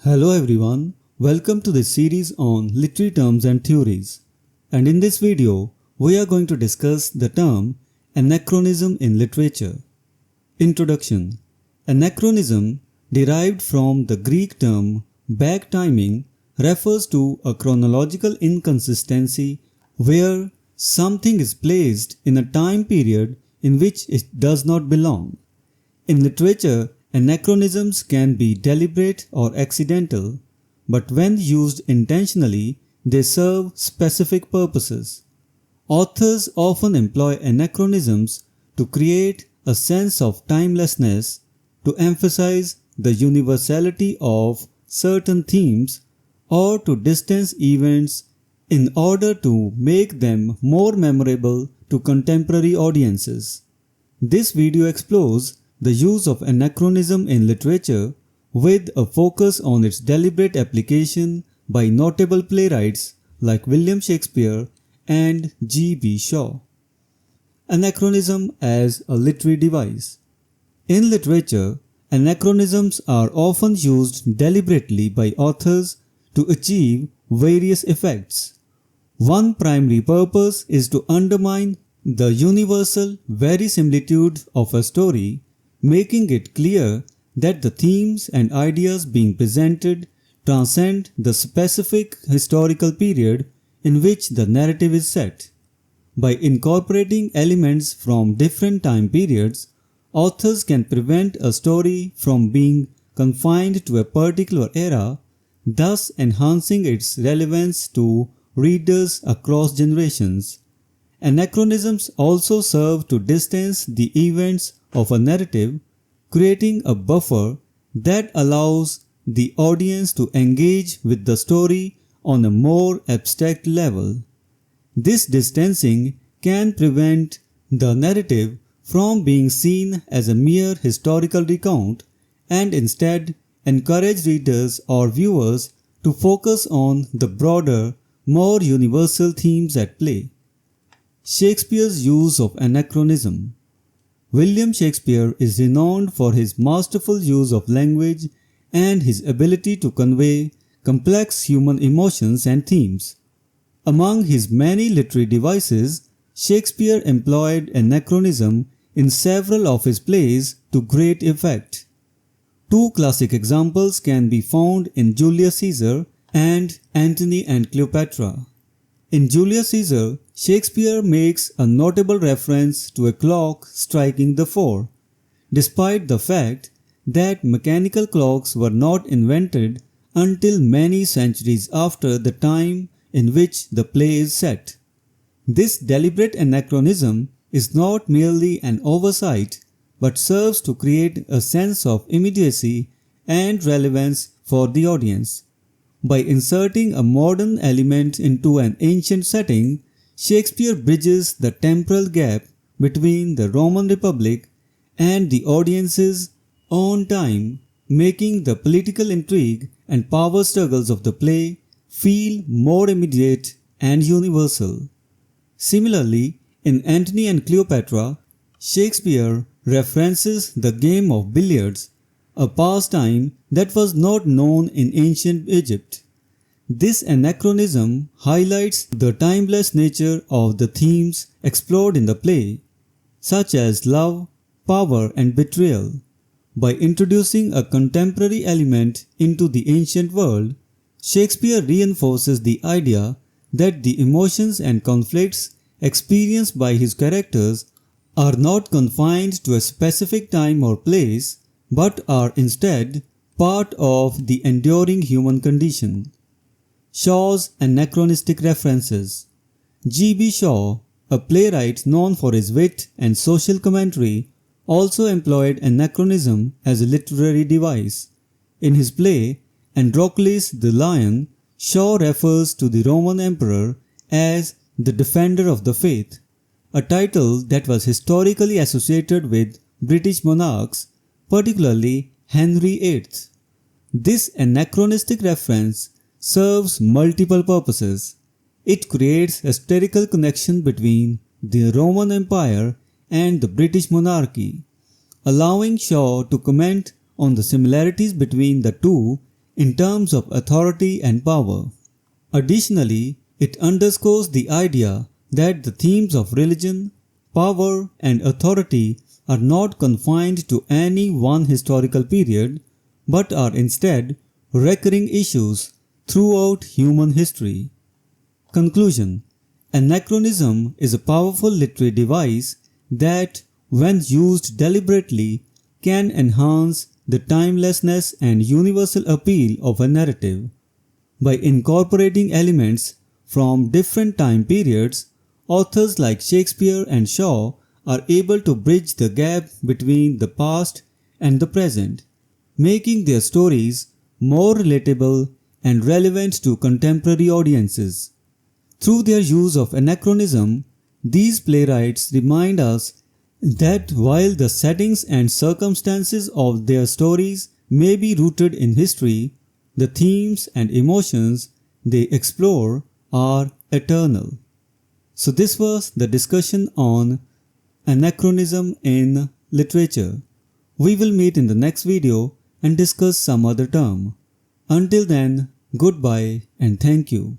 Hello everyone, welcome to this series on literary terms and theories. And in this video, we are going to discuss the term anachronism in literature. Introduction. Anachronism, derived from the Greek term backtiming, refers to a chronological inconsistency where something is placed in a time period in which it does not belong. In literature, anachronisms can be deliberate or accidental, but when used intentionally, they serve specific purposes. Authors often employ anachronisms to create a sense of timelessness, to emphasize the universality of certain themes, or to distance events in order to make them more memorable to contemporary audiences. This video explores the use of anachronism in literature with a focus on its deliberate application by notable playwrights like William Shakespeare and G.B. Shaw. Anachronism as a literary device. In literature, anachronisms are often used deliberately by authors to achieve various effects. One primary purpose is to undermine the universal verisimilitude of a story, making it clear that the themes and ideas being presented transcend the specific historical period in which the narrative is set. By incorporating elements from different time periods, authors can prevent a story from being confined to a particular era, thus enhancing its relevance to readers across generations. Anachronisms also serve to distance the events of a narrative, creating a buffer that allows the audience to engage with the story on a more abstract level. This distancing can prevent the narrative from being seen as a mere historical recount and instead encourage readers or viewers to focus on the broader, more universal themes at play. Shakespeare's use of anachronism. William Shakespeare is renowned for his masterful use of language and his ability to convey complex human emotions and themes. Among his many literary devices, Shakespeare employed anachronism in several of his plays to great effect. Two classic examples can be found in Julius Caesar and Antony and Cleopatra. In Julius Caesar, Shakespeare makes a notable reference to a clock striking the 4, despite the fact that mechanical clocks were not invented until many centuries after the time in which the play is set. This deliberate anachronism is not merely an oversight, but serves to create a sense of immediacy and relevance for the audience. By inserting a modern element into an ancient setting, Shakespeare bridges the temporal gap between the Roman Republic and the audience's own time, making the political intrigue and power struggles of the play feel more immediate and universal. Similarly, in Antony and Cleopatra, Shakespeare references the game of billiards, a pastime that was not known in ancient Egypt. This anachronism highlights the timeless nature of the themes explored in the play, such as love, power, and betrayal. By introducing a contemporary element into the ancient world, Shakespeare reinforces the idea that the emotions and conflicts experienced by his characters are not confined to a specific time or place, but are instead part of the enduring human condition. Shaw's anachronistic references. G.B. Shaw, a playwright known for his wit and social commentary, also employed anachronism as a literary device. In his play, Androcles the Lion, Shaw refers to the Roman emperor as the defender of the faith, a title that was historically associated with British monarchs, particularly Henry VIII. This anachronistic reference serves multiple purposes. It creates a historical connection between the Roman Empire and the British monarchy, allowing Shaw to comment on the similarities between the two in terms of authority and power. Additionally, it underscores the idea that the themes of religion, power, and authority are not confined to any one historical period, but are instead recurring issues throughout human history. Conclusion: Anachronism is a powerful literary device that, when used deliberately, can enhance the timelessness and universal appeal of a narrative. By incorporating elements from different time periods, authors like Shakespeare and Shaw are able to bridge the gap between the past and the present, making their stories more relatable and relevant to contemporary audiences. Through their use of anachronism, these playwrights remind us that while the settings and circumstances of their stories may be rooted in history, the themes and emotions they explore are eternal. So this was the discussion on anachronism in literature. We will meet in the next video and discuss some other term. Until then, goodbye and thank you.